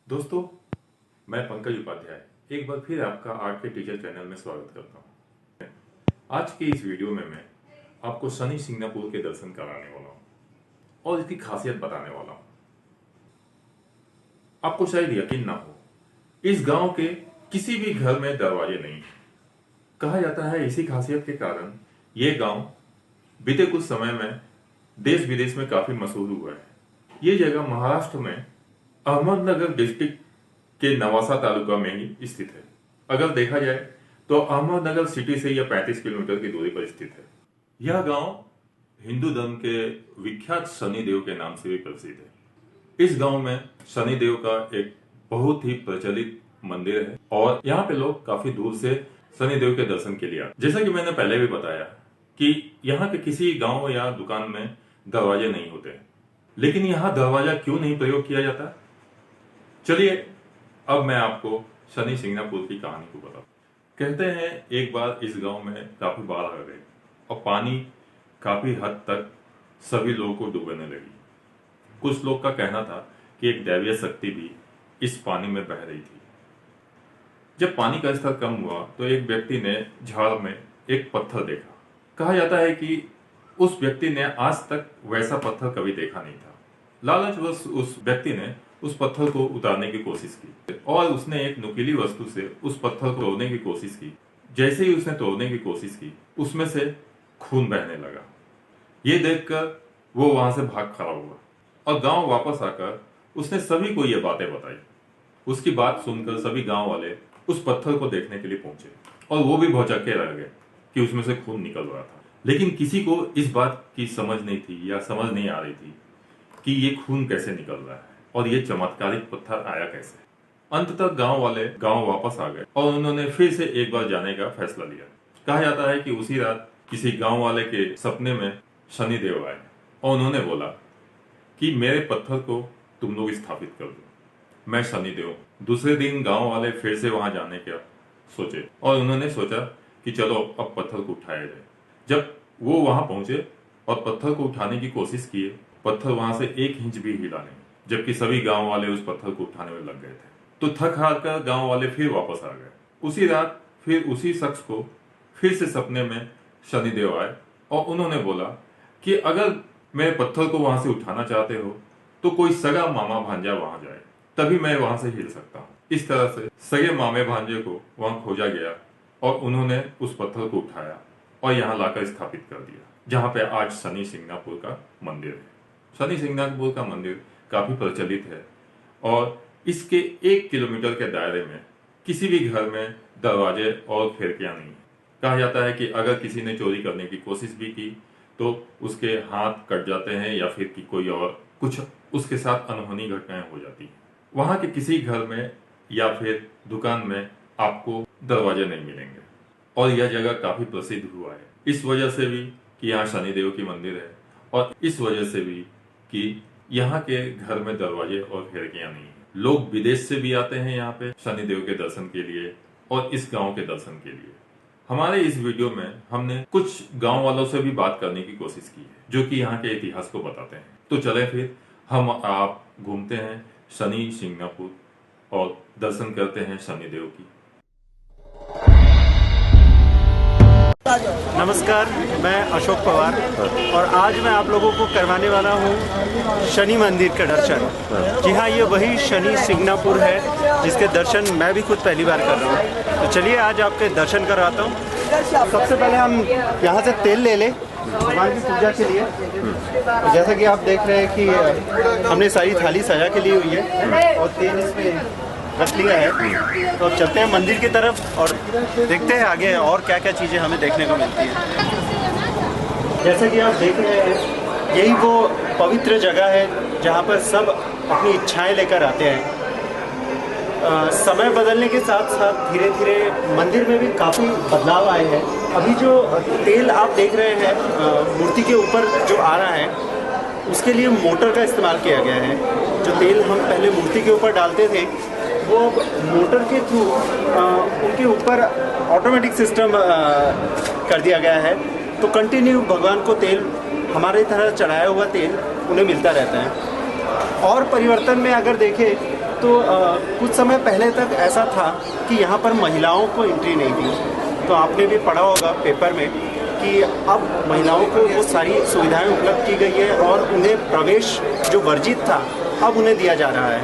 दोस्तों, मैं पंकज उपाध्याय एक बार फिर आपका आर्ट के टीचर चैनल में स्वागत करता हूँ। आज के इस वीडियो में मैं आपको शनि सिंगनापुर के दर्शन कराने वाला हूँ और इसकी खासियत बताने वाला हूँ। आपको शायद यकीन ना हो, इस गांव के किसी भी घर में दरवाजे नहीं है। कहा जाता है इसी खासियत के कारण ये गांव बीते कुछ समय में देश विदेश में काफी मशहूर हुआ है। ये जगह महाराष्ट्र में अहमदनगर डिस्ट्रिक्ट के नवासा तालुका में ही स्थित है। अगर देखा जाए तो अहमदनगर सिटी से यह 35 किलोमीटर की दूरी पर स्थित है। यह गांव हिंदू धर्म के विख्यात शनिदेव के नाम से भी प्रसिद्ध है। इस गांव में शनिदेव का एक बहुत ही प्रचलित मंदिर है और यहाँ पे लोग काफी दूर से शनिदेव के दर्शन के लिए आते। जैसा कि मैंने पहले भी बताया कि यहाँ के किसी गांव या दुकान में दरवाजे नहीं होते, लेकिन यहाँ दरवाजा क्यों नहीं प्रयोग किया जाता, चलिए अब मैं आपको शनि सिंगनापुर की कहानी को बताऊं। कहते हैं एक बार इस गांव में काफी बाढ़ आ गई और पानी काफी हद तक सभी लोगों को डूबने लगी। कुछ लोग का कहना था कि एक दैवीय शक्ति भी इस पानी में बह रही थी। जब पानी का स्तर कम हुआ तो एक व्यक्ति ने झाड़ में एक पत्थर देखा। कहा जाता है कि उस व्यक्ति ने आज तक वैसा पत्थर कभी देखा नहीं था। लालचवश उस व्यक्ति ने उस पत्थर को उतारने की कोशिश की और उसने एक नुकीली वस्तु से उस पत्थर को तोड़ने की कोशिश की। जैसे ही उसने तोड़ने की कोशिश की, उसमें से खून बहने लगा। ये देखकर वो वहां से भाग खड़ा हुआ और गांव वापस आकर उसने सभी को ये बातें बताई। उसकी बात सुनकर सभी गांव वाले उस पत्थर को देखने के लिए पहुंचे और वो भी भौचक्के रह गए कि उसमें से खून निकल रहा था। लेकिन किसी को इस बात की समझ नहीं थी या समझ नहीं आ रही थी कि ये खून कैसे निकल रहा है और ये चमत्कारिक पत्थर आया कैसे। अंततः गांव वाले गांव वापस आ गए और उन्होंने फिर से एक बार जाने का फैसला लिया। कहा जाता है कि उसी रात किसी गांव वाले के सपने में शनिदेव आए और उन्होंने बोला कि मेरे पत्थर को तुम लोग स्थापित कर दो, मैं शनिदेव हूं। दूसरे दिन गांव वाले फिर से वहां जाने का सोचे और उन्होंने सोचा कि चलो अब पत्थर को उठाया जाए। जब वो वहां पहुंचे और पत्थर को उठाने की कोशिश किए, पत्थर वहां से 1 इंच भी हिला नहीं, जबकि सभी गांव वाले उस पत्थर को उठाने में लग गए थे। तो थक हार कर गांव वाले फिर वापस आ गए। उसी रात फिर उसी शख्स को फिर से सपने में शनिदेव आए और उन्होंने बोला कि अगर मेरे पत्थर को वहां से उठाना चाहते हो तो कोई सगा मामा भांजा वहां जाए, तभी मैं वहां से हिल सकता हूँ। इस तरह से सगे मामे भांजे को वहां खोजा गया और उन्होंने उस पत्थर को उठाया और यहाँ लाकर स्थापित कर दिया, जहाँ पे आज शनि सिंगनापुर का मंदिर है। शनि सिंगनापुर का मंदिर काफी प्रचलित है और इसके 1 किलोमीटर के दायरे में किसी भी घर में दरवाजे और खिड़कियां नहीं है। कहा जाता है कि अगर किसी ने चोरी करने की कोशिश भी की तो उसके हाथ कट जाते हैं या फिर कि कोई और कुछ उसके साथ अनहोनी घटनाएं हो जाती हैं। वहां के किसी घर में या फिर दुकान में आपको दरवाजे नहीं मिलेंगे और यह जगह काफी प्रसिद्ध हुआ है इस वजह से भी कि यहाँ शनिदेव की मंदिर है और इस वजह से भी कि यहाँ के घर में दरवाजे और खिड़कियां नहीं है। लोग विदेश से भी आते हैं यहाँ पे शनिदेव के दर्शन के लिए और इस गांव के दर्शन के लिए। हमारे इस वीडियो में हमने कुछ गांव वालों से भी बात करने की कोशिश की है जो कि यहाँ के इतिहास को बताते हैं। तो चले फिर हम आप घूमते हैं शनि सिंगनापुर और दर्शन करते हैं शनिदेव की। नमस्कार, मैं अशोक पवार और आज मैं आप लोगों को करवाने वाला हूँ शनि मंदिर का दर्शन। जी हाँ, ये वही शनि सिंगनापुर है जिसके दर्शन मैं भी खुद पहली बार कर रहा हूँ। तो चलिए आज आपके दर्शन करवाता हूँ। सबसे पहले हम यहाँ से तेल ले लें भगवान की पूजा के लिए। जैसा कि आप देख रहे हैं कि हमने सारी थाली सजा के लिए हुई है और तेल इसमें रख लिया है। तो चलते हैं मंदिर की तरफ और देखते हैं आगे और क्या क्या चीज़ें हमें देखने को मिलती हैं। जैसा कि आप देख रहे हैं, यही वो पवित्र जगह है जहाँ पर सब अपनी इच्छाएं लेकर आते हैं। समय बदलने के साथ साथ धीरे धीरे मंदिर में भी काफ़ी बदलाव आए हैं। अभी जो तेल आप देख रहे हैं मूर्ति के ऊपर जो आ रहा है, उसके लिए मोटर का इस्तेमाल किया गया है। जो तेल हम पहले मूर्ति के ऊपर डालते थे वो मोटर के थ्रू उनके ऊपर ऑटोमेटिक सिस्टम कर दिया गया है। तो कंटिन्यू भगवान को तेल हमारे तरह चढ़ाया हुआ तेल उन्हें मिलता रहता है। और परिवर्तन में अगर देखें तो कुछ समय पहले तक ऐसा था कि यहाँ पर महिलाओं को एंट्री नहीं थी। तो आपने भी पढ़ा होगा पेपर में कि अब महिलाओं को वो सारी सुविधाएं उपलब्ध की गई है और उन्हें प्रवेश जो वर्जित था अब उन्हें दिया जा रहा है।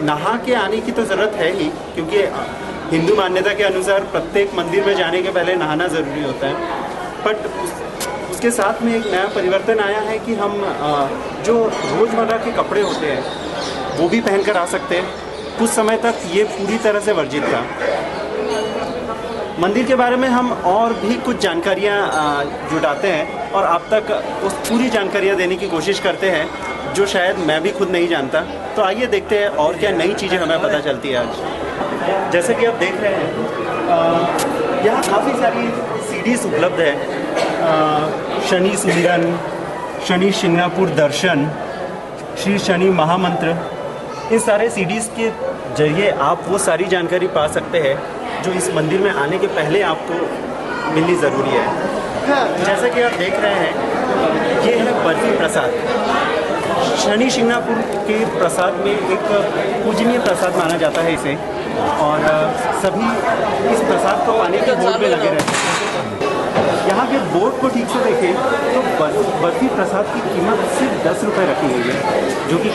नहा के आने की तो ज़रूरत है ही, क्योंकि हिंदू मान्यता के अनुसार प्रत्येक मंदिर में जाने के पहले नहाना ज़रूरी होता है। बट उसके साथ में एक नया परिवर्तन आया है कि हम जो रोज़मर्रा के कपड़े होते हैं वो भी पहनकर आ सकते हैं। कुछ समय तक ये पूरी तरह से वर्जित था। मंदिर के बारे में हम और भी कुछ जानकारियाँ जुटाते हैं और आप तक उस पूरी जानकारियाँ देने की कोशिश करते हैं जो शायद मैं भी खुद नहीं जानता। तो आइए देखते हैं और क्या नई चीज़ें हमें पता चलती है आज। जैसे कि आप देख रहे हैं यहाँ काफ़ी सारी सीडीज़ उपलब्ध है। शनि सुमिरन, शनि शिंगणापुर दर्शन, श्री शनि महामंत्र, इन सारे सीडीज़ के जरिए आप वो सारी जानकारी पा सकते हैं जो इस मंदिर में आने के पहले आपको मिलनी ज़रूरी है। जैसा कि आप देख रहे हैं ये है बर्फी प्रसाद। शनि शिंगणापुर के प्रसाद में एक पूजनीय प्रसाद माना जाता है इसे, और सभी इस प्रसाद को पाने के बोर्ड में लगे रहते हैं। यहाँ के बोर्ड को ठीक से देखें तो बर्फी प्रसाद की कीमत सिर्फ 10 रुपये रखी गई है, जो कि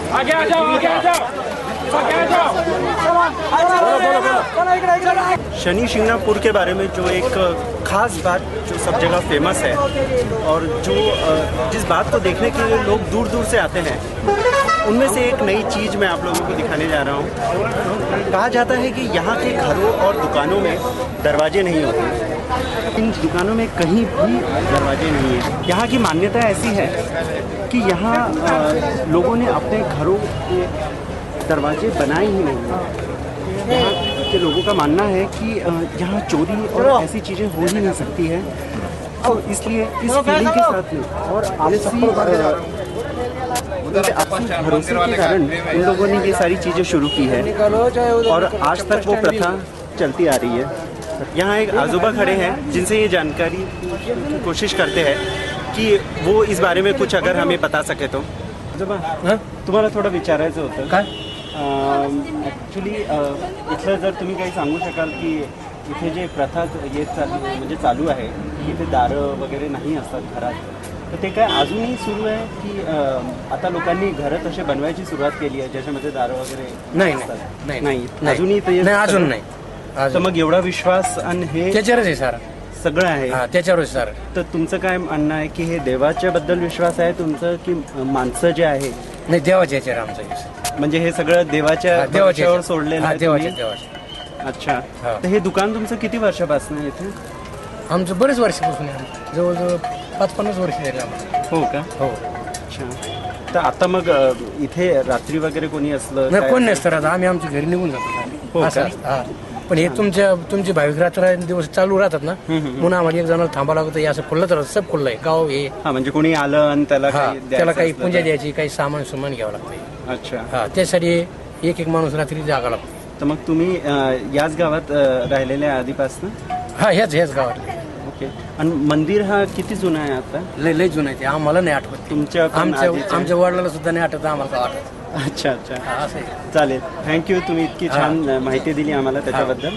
आगे आ जाओ, आगे आ जाओ, आगे आ जाओ। शनि शिंगणापुर के बारे में जो एक खास बात जो सब जगह फेमस है और जो जिस बात को देखने के लिए लोग दूर दूर से आते हैं, उनमें से एक नई चीज़ मैं आप लोगों को दिखाने जा रहा हूँ। कहा जाता है कि यहाँ के घरों और दुकानों में दरवाजे नहीं होते। इन दुकानों में कहीं भी दरवाजे नहीं है। यहाँ की मान्यता ऐसी है कि यहाँ लोगों ने अपने घरों के दरवाजे बनाए ही नहीं हैं। यहाँ के लोगों का मानना है कि यहाँ चोरी और ऐसी चीज़ें हो ही नहीं सकती है, और इसलिए इस फीलिंग के साथ में और आपसी भरोसे के कारण उन लोगों ने ये सारी चीज़ें शुरू की है और आज तक वो प्रथा चलती आ रही है। यहाँ एक आजोबा खड़े हैं जिनसे ये जानकारी की कोशिश करते हैं कि वो इस बारे में कुछ अगर हमें बता सके तो। आजोबा, तुम्हाला थोडं विचारायचं होतं काय ॲक्च्युली इथलं जर तुम्ही काही सांगू शकाल की इथे जे प्रथा म्हणजे चालू आहे की इथे दारं वगैरे नाही असतात घरात, तर ते काय अजूनही सुरू आहे की आता लोकांनी घरं तसे बनवायची सुरुवात केली आहे ज्याच्यामध्ये दारं वगैरे नाही अजूनही ते अजून नाही। तर मग एवढा विश्वास आणि हे त्याच्यावरच आहे सारा, सगळं आहे त्याच्यावरच सारा। तर तुमचं काय म्हणणं आहे की हे देवाच्या बद्दल विश्वास आहे तुमचं की माणसं जे आहे? नाही, देवाच्या याच्यावर आमचा विश्वास। म्हणजे हे सगळं देवाच्या देवाच्यावर सोडलेलं आहे? देवाच्या। अच्छा, तर हे दुकान तुमचं किती वर्षापासून आहे इथे? आमचं बरेच वर्षापासून आहे, जवळजवळ 5-50 वर्ष झाली आम्हाला। हो का? हो। अच्छा, तर आता मग इथे रात्री वगैरे कोणी असलं? नाही, कोण नसतं राहत, आम्ही आमच्या घरी निघून जातो। हो का? पण हे तुमचे भाविक रात्र दिवस चालू राहतात ना, म्हणून आम्हाला एक जणाला थांबावं लागतं। हे असं खुल्लंच राहतं, सब खुल्लं आहे गाव हे। हा, म्हणजे कोणी आलं आणि त्याला काही पूजा द्यायची, काही सामान घ्यावं लागतं। अच्छा, त्यासाठी एक माणूस रात्री जागा लागतो। तर मग तुम्ही याच गावात राहिलेल्या आधीपासून? हा, ह्याच गावात। ओके, आणि मंदिर हा किती जुना आहे आता? लय जुना आहे, आम्हाला नाही आठवत। आमच्या वडिलांना सुद्धा नाही आठवत, आम्हाला आठवत। अच्छा, चालेल, थँक्यू, तुम्ही इतकी छान माहिती दिली आम्हाला त्याच्याबद्दल।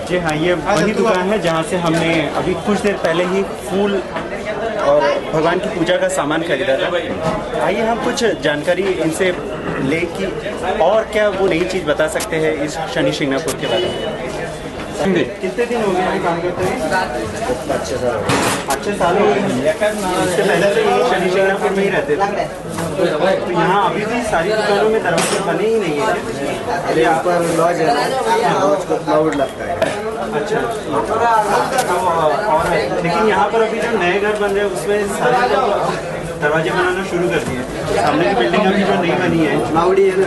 जी हाँ, ये वही दुकान है जहाँ से हमने अभी कुछ देर पहले ही फूल और भगवान की पूजा का सामान खरीदा था। आइए हम कुछ जानकारी इनसे ले कि और क्या वो नई चीज़ बता सकते हैं इस शनि शिंगणापुर के बारे में। कितने दिन हो गए हैं काम करते हैं? 5-6 साल हो गए। इससे पहले तो ये शनि शिंगणापुर में ही रहते थे, तो यहाँ अभी भी सारी दुकानों में दरवाजे बने ही नहीं है। अरे यहाँ पर लॉज है, लॉज को क्लाउड लगता है। अच्छा, और लेकिन यहाँ पर अभी जो नए घर बन रहे हैं उसमें सारे लोग दरवाजे बनाना शुरू कर दिए। सामने की बिल्डिंग अभी जो नई बनी है क्लाउडी है ना।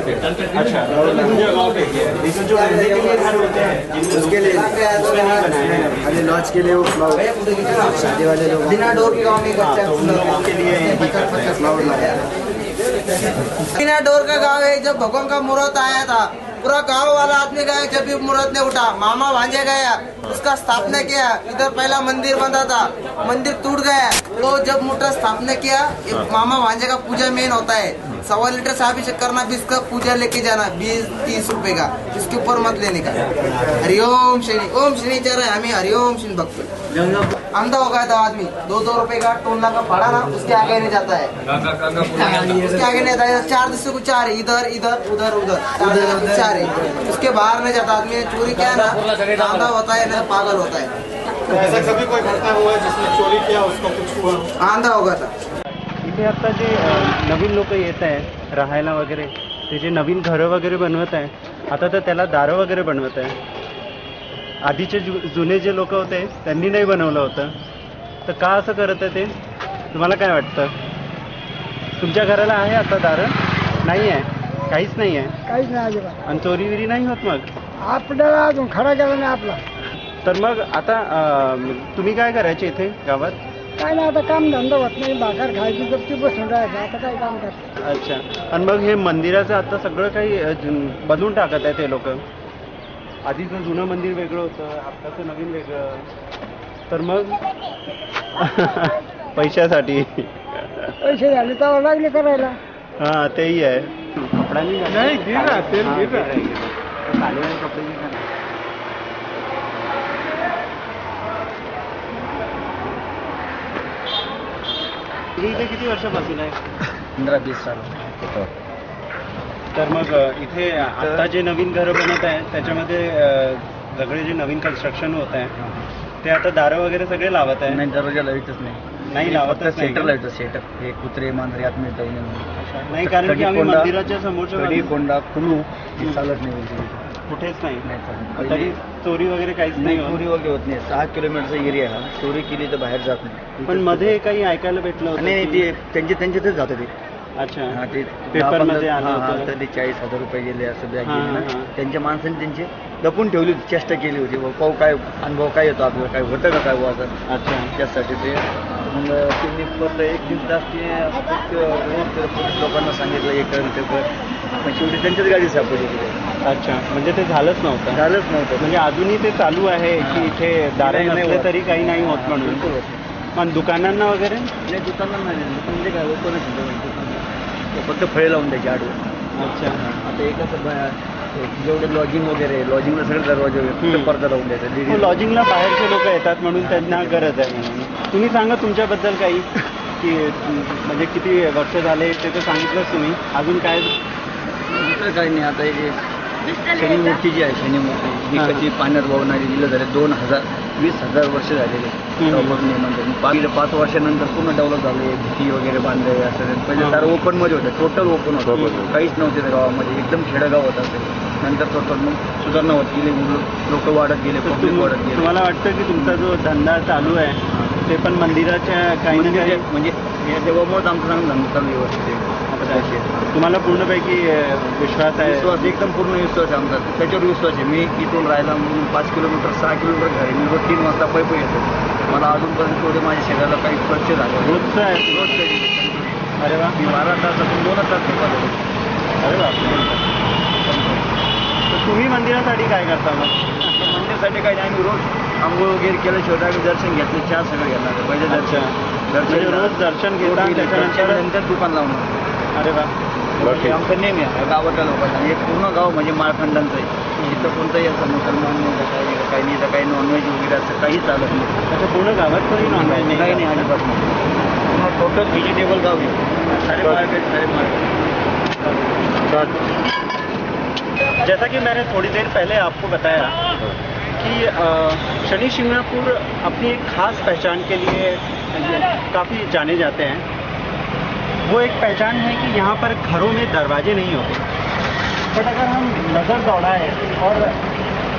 अच्छा, उन जगहों पे लेकिन जो रहने के लिए घर होते हैं उसके लिए उसमें नहीं बनाए हैं। अरे लॉज के लिए वो क्लाउड, शादी वाले लोग बिना डोर के काम नहीं करते, तो उन लोगों के लिए यही करते हैं, क्लाउड लगाते हैं। बिना डोर का गांव है। जब भगवान का मुहूर्त आया था, पूरा गांव वाला आदमी गया। जब भी मुहूर्त ने उठा, मामा भांजे गया, उसका स्थापना किया। इधर पहला मंदिर बंधा था, मंदिर टूट गया। तो जब मुहूर्त स्थापना किया, मामा भांजे का पूजा मेन होता है। 1.25 लीटर साबी शक्कर ना, इसका पूजा लेके जाना 20-30 रुपए का, इसके ऊपर मत लेने का। हरिओम शनि, ओम शनि चल रहा है, हमें हरिओम शनि भक्त। अंधा हो गया था आदमी, 2-2 रुपए का टोलना का भाड़ा ना, उसके आगे नहीं जाता है, उसके आगे नहीं जाता है। 4 दिसों को 4 इधर इधर उधर उधर 4 है, उसके बाहर नहीं जाता आदमी। चोरी क्या है ना, अंधा होता है ना, पागल होता है। तो ऐसा कभी कोई घटना हुआ है जिसने चोरी किया, उसको कुछ हुआ? अंधा हो गया था। इथे आता जे नवीन लोक येत आहे राहायला वगैरे, ते जे नवीन घरं वगैरे बनवत आहे, आता तर त्याला दारं वगैरे बनवत आहे। आधीचे जुने जे लोक होते त्यांनी नाही बनवलं होतं, तर का असं करत आहे ते? तुम्हाला काय वाटतं? तुमच्या घराला आहे आता दारं? नाही आहे, काहीच नाही आहे, काहीच नाही अजिबात. आणि चोरी विरी नाही होत मग? आपल्याला अजून खडा गेला नाही आपला. तर मग आता तुम्ही काय करायचे इथे गावात? काय नाही, आता काम धंदा होत नाही, भाकर खायची तर ती बसून राहायचं, आता काय काम करत. अच्छा. आणि मग हे मंदिराचं आता सगळं काही बदलून टाकत आहे ते लोक. आधीचं जुनं मंदिर वेगळं होतं, आत्ताचं नवीन वेगळं. तर मग पैशासाठी पैसे झाले तर लागले करायला. हां, तेही आहे. कपड्यांनी नाही, गिरा, तेल गिरा. साडीवाले कपडे घे ना. तुम्ही इथे किती वर्षापासून आहे? 15-20 साल. तर मग इथे आता जे नवीन घरं बनत आहे त्याच्यामध्ये सगळे जे नवीन कन्स्ट्रक्शन होत आहे ते आता दारं वगैरे सगळे लावत आहे? नाही, दरवाजा लाईटच नाही. नाही लावतच नाही सेंटर का? लाईट सेटअप, हे कुत्रे मांजरे आत मिळता येईल नाही, कारण की आम्ही मंदिराच्या समोरच्या कडी बाजूला कोंडा कुलू हे चालत नाही बोलते. कुठेच नाही. नाही चालत. तरी चोरी वगैरे काहीच नाही, नाही चोरी होत. वगैरे होत नाही. 6 किलोमीटरचा एरिया हा. चोरी केली तर बाहेर जात नाही. पण मध्ये काही ऐकायला भेटलं होतं नाही, की- ते त्यांच्यातच जातं ते. अच्छा. हा, ते पेपरमध्ये आलं होतं. तर ते 40,000 रुपये गेले असं बॅग हां, गेली ना. हां. त्यांच्या माणसाने त्यांची लपून ठेवली होती, चेष्टा केली होती. पाहू काय अनुभव काय येतो आपल्याला, काय होतं का काय बुवा असं. अच्छा. त्यासाठी ते मग त्यांनी परत 1 दिवस तास ते पोलीस लोकांना सांगितलं हे कर ते कर, पण शेवटी त्यांच्याच गाडी सापडली तिथे. अच्छा, म्हणजे ते झालंच नव्हतं. झालंच नव्हतं. म्हणजे अजूनही ते चालू आहे की इथे दारे नाही, नाही नसले होत. तरी काही नाही होत म्हणून. बिलकुल होत नाही. पण दुकानांना वगैरे? नाही, दुकानांना नाही. म्हणजे काय ओपनच फक्त फळे लावून द्यायचे आडवे. अच्छा. आता एक असं जेवढे लॉजिंग वगैरे, लॉजिंगला सगळे दरवाजे वगैरे फक्त पडदा लावून द्यायचा. लॉजिंगला बाहेरचे लोक येतात म्हणून त्यांना गरज आहे म्हणून. तुम्ही सांगा तुमच्याबद्दल काही, की म्हणजे किती वर्ष झाले ते तर सांगितलंच तुम्ही, अजून काय? दुसरं काही नाही. आता हे शनी मूर्ती जी आहे, शनी मूर्ती ही हां. कशी पाण्यात वाहणारी दिलं झाले 20,000 वर्ष झालेले. हम्म. 5 वर्षानंतर पूर्ण डेव्हलप झाले, भिती वगैरे बांधले असं. पहिले हां. सारं ओपनमध्ये होतं, टोटल ओपन होतं, काहीच नव्हते त्या गावामध्ये, एकदम खेडेगाव होतं असेल. नंतर टोटल मग सुधारणा होत गेली, लोक वाढत गेले, तर पब्लिक वाढत गेले. तुम्हाला वाटतं की तुमचा जो धंदा चालू आहे ते पण मंदिराच्या काही ना काही म्हणजे या देवामुळेच आमचं चांगलं धंदा चालू व्यवस्थित आहे. तुम्हाला पूर्णपैकी विश्वास आहे? विश्वास एकदम पूर्ण विश्वास आहे आमचा, त्याच्यावर विश्वास आहे. मी इथून राहायला म्हणून 5 किलोमीटर 6 किलोमीटर घर आहे. मी रोज 3 वाजता पैप येतो. मला अजूनपर्यंत थोडे माझ्या शरीराला काही खर्च झाले रोजचं आहे? रोज कधी. अरे वा. मी 12 तासातून 2 तास झोपायला. अरे वा. तर तुम्ही मंदिरासाठी काय करता मग? मंदिरासाठी काही नाही, आम्ही रोज आंघोळ वगैरे केल्याशिवाय आम्ही दर्शन घेतले, चहा सगळं घेणार पहिले अच्छा. म्हणजे दर्शन रोज दर्शन घेता आणि त्याच्यानंतर नंतर दुकान लावणार. अरे वा. हे आमचं नेहमी आहे गावातल्या लोकांना. हे पूर्ण गाव म्हणजे माळखंडांचं आहे. इथं कोणतंही असं मुसलमान नाही का, काही नाही, तर काही नॉनव्हेज वगैरे असं काही चालत नाही. अच्छा, पूर्ण गावात कोणी नॉनव्हेज नाही? काही नाही अजिबात नाही. टोटल व्हेजिटेबल गाव आहे. सारे मार्केट, सारे मार्केट. जैसा कि मैंने थोड़ी देर पहले आपको बताया कि शनि शिंगणापुर अपनी एक खास पहचान के लिए काफ़ी जाने जाते हैं। वो एक पहचान है कि यहाँ पर घरों में दरवाजे नहीं होते। बट अगर हम नज़र दौड़ाएं और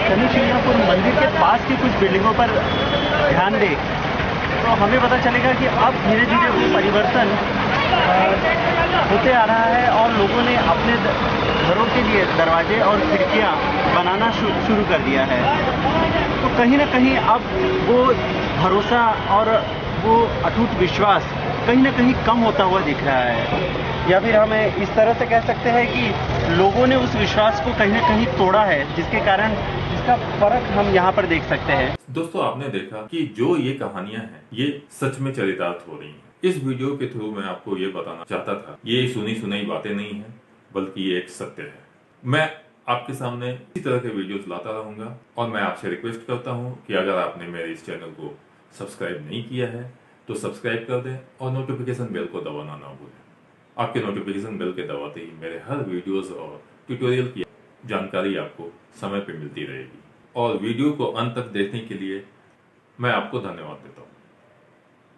शनि शिंगणापुर मंदिर के पास की कुछ बिल्डिंगों पर ध्यान दें तो हमें पता चलेगा कि अब धीरे धीरे वो परिवर्तन होते आ रहा है और लोगों ने अपने घरों के लिए दरवाजे और खिड़कियाँ बनाना शुरू कर दिया है। तो कहीं ना कहीं अब वो भरोसा और वो अटूट विश्वास कहीं ना कहीं कम होता हुआ दिख रहा है, या फिर हमें इस तरह से कह सकते हैं कि लोगों ने उस विश्वास को कहीं ना कहीं तोड़ा है, जिसके कारण इसका फर्क हम यहाँ पर देख सकते हैं। दोस्तों, आपने देखा कि जो ये कहानियां हैं ये सच में चरितार्थ हो रही हैं। इस वीडियो के थ्रू मैं आपको ये बताना चाहता था, ये सुनी सुनाई बातें नहीं है, बल्कि ये एक सत्य है। मैं आपके सामने इसी तरह के वीडियोस लाता रहूंगा और मैं आपसे रिक्वेस्ट करता हूं कि अगर आपने मेरे इस चैनल को सब्सक्राइब नहीं किया है तो सब्सक्राइब कर दें और नोटिफिकेशन बेल को दबाना ना भूलें। आपके नोटिफिकेशन बेल के दबाते ही मेरे हर वीडियोस और ट्यूटोरियल की जानकारी आपको समय पे मिलती रहेगी। और वीडियो को अंत तक देखने के लिए मैं आपको धन्यवाद देता हूँ।